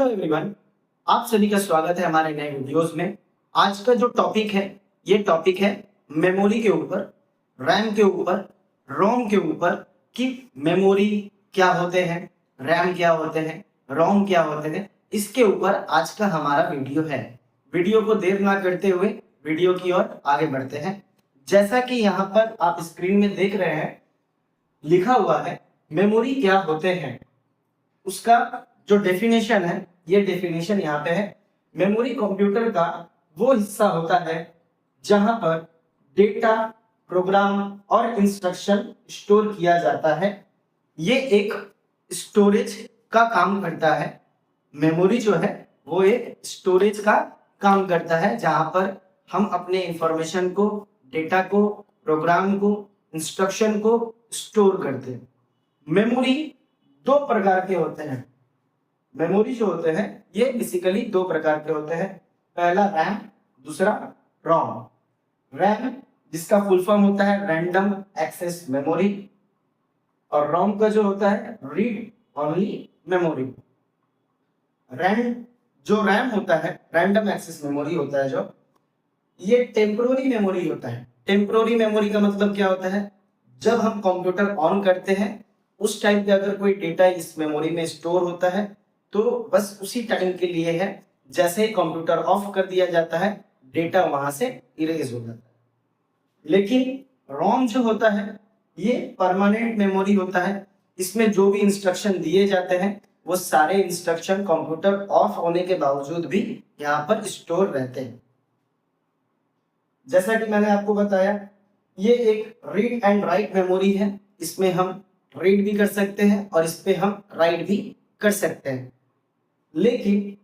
Hello everyone, आप सभी का स्वागत है हमारे नए वीडियोस में। आज का जो टॉपिक है ये टॉपिक है मेमोरी के ऊपर, रैम के ऊपर, रोम के ऊपर कि मेमोरी क्या होते हैं, रैम क्या होते हैं, रोम क्या होते हैं। इसके ऊपर आज का हमारा वीडियो है। वीडियो को देर ना करते हुए वीडियो की ओर आगे बढ़ते हैं। जैसा कि यहाँ पर आप स्क्रीन में देख रहे हैं, लिखा हुआ है मेमोरी क्या होते हैं। उसका जो डेफिनेशन है, ये डेफिनेशन यहाँ पे है। मेमोरी कंप्यूटर का वो हिस्सा होता है जहां पर डेटा, प्रोग्राम और इंस्ट्रक्शन स्टोर किया जाता है। ये एक स्टोरेज का काम करता है। मेमोरी जो है वो एक स्टोरेज का काम करता है जहां पर हम अपने इंफॉर्मेशन को, डेटा को, प्रोग्राम को, इंस्ट्रक्शन को स्टोर करते हैं। मेमोरी दो प्रकार के होते हैं। मेमोरी जो होते हैं ये बेसिकली दो प्रकार के होते हैं। पहला रैम, दूसरा रोम। रैम जिसका फुल फॉर्म होता है रैंडम एक्सेस मेमोरी, और रोम का जो होता है रीड ओनली मेमोरी। रैम होता है, रैंडम एक्सेस मेमोरी होता है जो, ये टेम्पोररी मेमोरी होता है। टेम्पोररी मेमोरी का मतलब क्या होता है, जब हम कंप्यूटर ऑन करते हैं उस टाइम पे अगर कोई डेटा इस मेमोरी में स्टोर होता है तो बस उसी टाइम के लिए है। जैसे ही कंप्यूटर ऑफ कर दिया जाता है डेटा वहां से इरेज हो जाता है। लेकिन रोम जो होता है ये परमानेंट मेमोरी होता है। इसमें जो भी इंस्ट्रक्शन दिए जाते हैं वो सारे इंस्ट्रक्शन कंप्यूटर ऑफ होने के बावजूद भी यहाँ पर स्टोर रहते हैं। जैसा कि मैंने आपको बताया, ये एक रीड एंड राइट मेमोरी है। इसमें हम रीड भी कर सकते हैं और इस पे हम राइट भी कर सकते हैं। लेकिन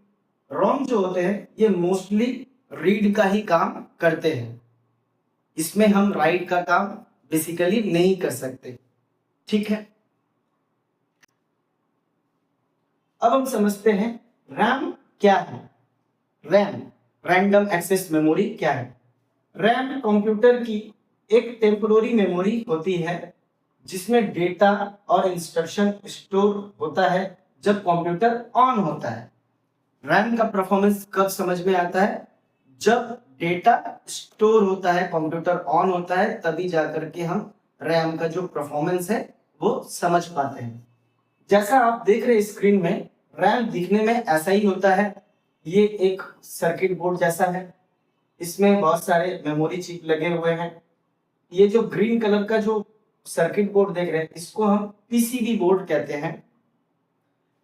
रोम जो होते हैं ये मोस्टली रीड का ही काम करते हैं। इसमें हम राइट का काम बेसिकली नहीं कर सकते। ठीक है, अब हम समझते हैं रैम क्या है। रैम, रैंडम एक्सेस मेमोरी क्या है। रैम कंप्यूटर की एक टेम्पोररी मेमोरी होती है जिसमें डेटा और इंस्ट्रक्शन स्टोर होता है जब कंप्यूटर ऑन होता है। रैम का परफॉर्मेंस कब समझ में आता है, जब डेटा स्टोर होता है, कंप्यूटर ऑन होता है, तभी जाकर के हम रैम का जो परफॉर्मेंस है वो समझ पाते हैं। जैसा आप देख रहे हैं स्क्रीन में, रैम दिखने में ऐसा ही होता है। ये एक सर्किट बोर्ड जैसा है, इसमें बहुत सारे मेमोरी चिप लगे हुए हैं। ये जो ग्रीन कलर का जो सर्किट बोर्ड देख रहे हैं इसको हम पीसीबी बोर्ड कहते हैं।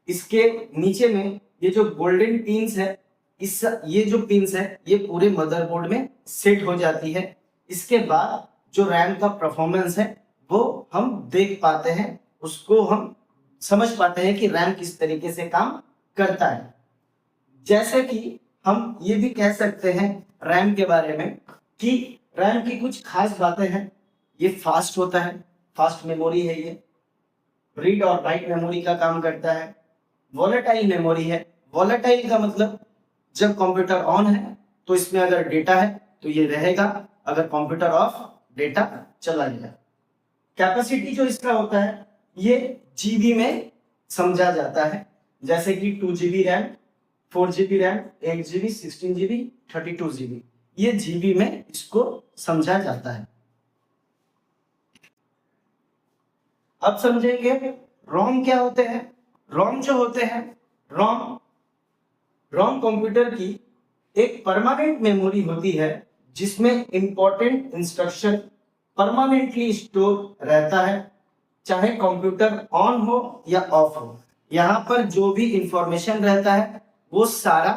इसके नीचे में ये जो गोल्डन पिन्स है, ये जो पिन्स है ये पूरे मदरबोर्ड में सेट हो जाती है। इसके बाद जो रैम का परफॉर्मेंस है वो हम देख पाते हैं, उसको हम समझ पाते हैं कि रैम किस तरीके से काम करता है। जैसे कि हम ये भी कह सकते हैं रैम के बारे में कि रैम की कुछ खास बातें हैं। ये फास्ट होता है, फास्ट मेमोरी है। ये रीड और राइट मेमोरी का काम करता है। वोलेटाइल मेमोरी है। वोलेटाइल का मतलब जब कंप्यूटर ऑन है तो इसमें अगर डेटा है तो ये रहेगा, अगर कंप्यूटर ऑफ डेटा चला गया। कैपेसिटी जो इसका होता है ये जीबी में समझा जाता है, जैसे कि 2GB RAM, 4GB RAM, 8GB, 16GB, 32GB, ये जीबी में इसको समझा जाता है। अब समझेंगे रोम क्या होते हैं। रोम जो होते हैं, रोम कंप्यूटर की एक परमानेंट मेमोरी होती है जिसमें इंपॉर्टेंट इंस्ट्रक्शन परमानेंटली स्टोर रहता है, चाहे कंप्यूटर ऑन हो या ऑफ हो। यहाँ पर जो भी इंफॉर्मेशन रहता है वो सारा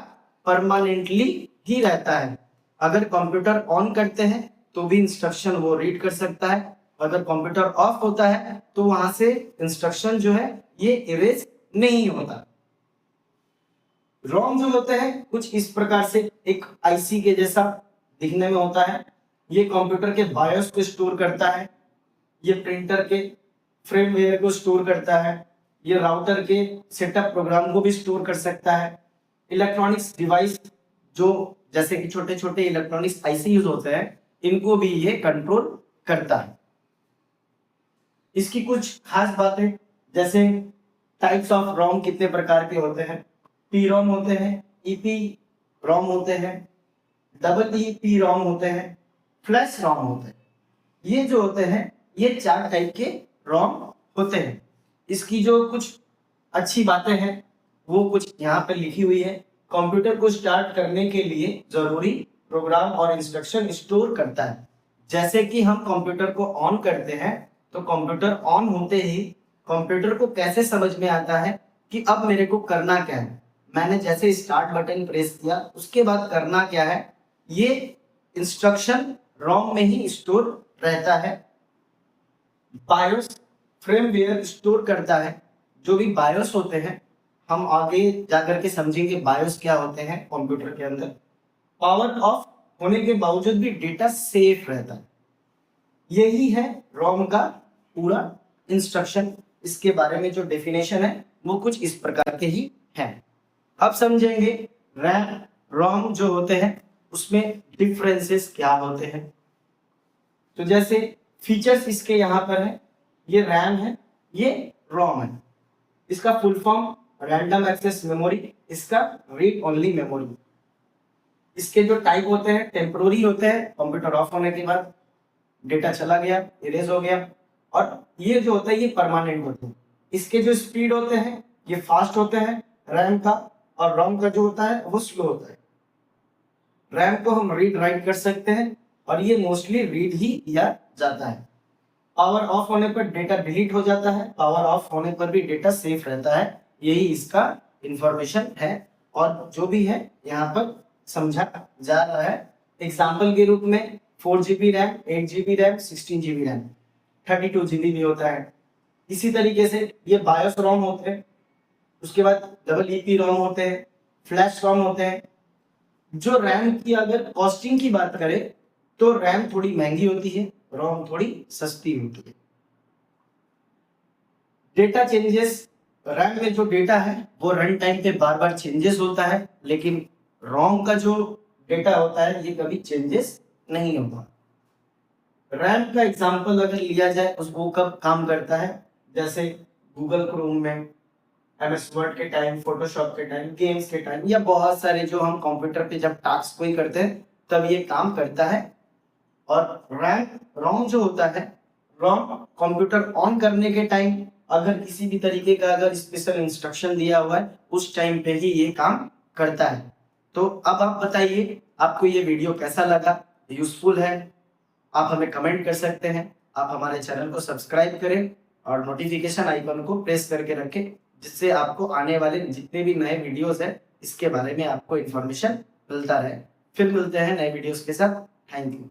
परमानेंटली ही रहता है। अगर कंप्यूटर ऑन करते हैं तो भी इंस्ट्रक्शन वो रीड कर सकता है, अगर कंप्यूटर ऑफ होता है तो वहां से इंस्ट्रक्शन जो है ये इरेज नहीं होता। रोम जो होते हैं कुछ इस प्रकार से एक आईसी के जैसा दिखने में होता है। ये कंप्यूटर के बायोस को स्टोर करता है, ये प्रिंटर के फ्रेमवेयर को स्टोर करता है, ये राउटर के सेटअप प्रोग्राम को भी स्टोर कर सकता है। इलेक्ट्रॉनिक्स डिवाइस जो जैसे कि छोटे छोटे इलेक्ट्रॉनिक्स आईसी यूज होते हैं इनको भी ये कंट्रोल करता है। इसकी कुछ खास बातें, जैसे टाइप्स ऑफ रोम कितने प्रकार के होते हैं। पी रोम होते हैं, ईपी रोम होते हैं, डबल ई पी रोम होते हैं, फ्लैश रोम होते हैं। ये जो होते हैं ये 4 टाइप के रोम होते हैं। इसकी जो कुछ अच्छी बातें हैं वो कुछ यहाँ पर लिखी हुई है। कंप्यूटर को स्टार्ट करने के लिए जरूरी प्रोग्राम और इंस्ट्रक्शन स्टोर करता है। जैसे कि हम कंप्यूटर को ऑन करते हैं तो कंप्यूटर ऑन होते ही कंप्यूटर को कैसे समझ में आता है कि अब मेरे को करना क्या है। मैंने जैसे स्टार्ट बटन प्रेस किया उसके बाद करना क्या है, ये इंस्ट्रक्शन रोम में ही स्टोर रहता है। बायोस फ्रेमवेयर स्टोर करता है। जो भी बायोस होते हैं हम आगे जाकर के समझेंगे बायोस क्या होते हैं कंप्यूटर के अंदर। पावर ऑफ होने के बावजूद भी डेटा सेफ रहता है। यही है रोम का पूरा इंस्ट्रक्शन। इसके बारे में जो डेफिनेशन है वो कुछ इस प्रकार के ही है। अब समझेंगे रैम रोम जो होते हैं उसमें डिफरेंसेस क्या होते हैं। तो जैसे फीचर्स इसके यहाँ पर है, ये रैम है, ये रोम है। इसका full form random access memory, इसका रीड ओनली मेमोरी। इसके जो टाइप होते हैं टेम्पोररी होते हैं, कंप्यूटर ऑफ होने के बाद डेटा चला गया, इरेज हो गया। और ये जो होता है ये परमानेंट होते हैं। इसके जो स्पीड होते हैं ये फास्ट होते हैं रैम का, और रोम का जो होता है वो स्लो होता है। रैम को हम रीड राइट कर सकते हैं और ये मोस्टली रीड ही किया जाता है। पावर ऑफ होने पर डेटा डिलीट हो जाता है, पावर ऑफ होने पर भी डेटा सेफ रहता है। यही इसका इंफॉर्मेशन है और जो भी है यहाँ पर समझा जा रहा है। एग्जाम्पल के रूप में 4 GB RAM, 8 GB RAM, 16 GB RAM, 32 GB भी होता है। इसी तरीके से ये बायोस रोम होते हैं, उसके बाद डबल ईपी रोम होते हैं, फ्लैश रोम होते हैं। जो रैम की अगर कॉस्टिंग की बात करें तो रैम थोड़ी महंगी होती है, रोम थोड़ी सस्ती होती है। डेटा चेंजेस, रैम में जो डेटा है वो रन टाइम पे बार बार चेंजेस होता है, लेकिन रोम का जो डेटा होता है ये कभी चेंजेस नहीं होता। रैम का एग्जांपल अगर लिया जाए उस वो कब काम करता है, जैसे गूगल क्रोम में, एमएस वर्ड के टाइम, फोटोशॉप के टाइम, गेम्स के टाइम, या बहुत सारे जो हम कंप्यूटर पे जब टास्क कोई करते हैं तब ये काम करता है। और रोम जो होता है, रोम कंप्यूटर ऑन करने के टाइम अगर किसी भी तरीके का अगर स्पेशल इंस्ट्रक्शन दिया हुआ है उस टाइम पे ही ये काम करता है। तो अब आप बताइए आपको ये वीडियो कैसा लगा, यूजफुल है? आप हमें कमेंट कर सकते हैं। आप हमारे चैनल को सब्सक्राइब करें और नोटिफिकेशन आइकन को प्रेस करके रखें, जिससे आपको आने वाले जितने भी नए वीडियोस हैं इसके बारे में आपको इन्फॉर्मेशन मिलता रहे। फिर मिलते हैं नए वीडियोस के साथ। Thank you.